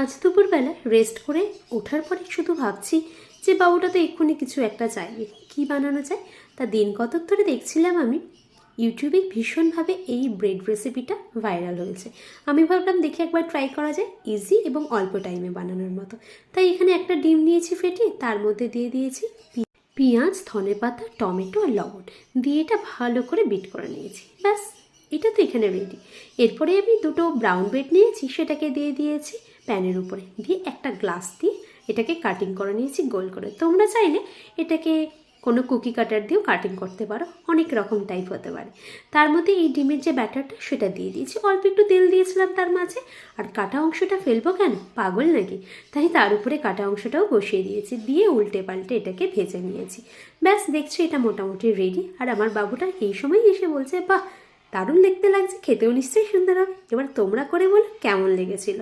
আজ দুপুরবেলা রেস্ট করে ওঠার পরে শুধু ভাবছি যে বাবুটা তো এক্ষুনি কিছু একটা চাইবে, কী বানানো যায়। তা দিন কতক ধরে দেখছিলাম আমি ইউটিউবে ভীষণভাবে এই ব্রেড রেসিপিটা ভাইরাল হয়েছে। আমি ভাবলাম দেখি একবার ট্রাই করা যায়, ইজি এবং অল্প টাইমে বানানোর মতো। তাই এখানে একটা ডিম নিয়েছি ফেটিয়ে, তার মধ্যে দিয়ে দিয়েছি পেঁয়াজ, ধনেপাতা, টমেটো আর লবণ দিয়ে এটা ভালো করে বিট করে নিয়েছি। ব্যাস, এটা তো এখানে রেডি। এরপরে আমি দুটো ব্রাউন ব্রেড নিয়েছি, সেটাকে দিয়ে দিয়েছি প্যানের উপরে, দিয়ে একটা গ্লাস দিয়ে এটাকে কাটিং করে নিয়েছি গোল করে। তোমরা চাইলে এটাকে কোনো কুকি কাটার দিয়েও কাটিং করতে পারো, অনেক রকম টাইপ হতে পারে। তার মধ্যে এই ডিমের যে ব্যাটারটা সেটা দিয়ে দিয়েছি, অল্প একটু তেল দিয়েছিলাম তার মাঝে। আর কাটা অংশটা ফেলবো কেন, পাগল নাকি? তাই তার উপরে কাটা অংশটাও বসিয়ে দিয়েছি, দিয়ে উল্টে পাল্টে এটাকে ভেজে নিয়েছি। ব্যাস, দেখছি এটা মোটামুটি রেডি। আর আমার বাবুটা এই সময় এসে বলছে, বাহ দারুণ দেখতে লাগছে, খেতেও নিশ্চয়ই সুন্দর হবে। এবার তোমরা করে বলো কেমন লেগেছিল।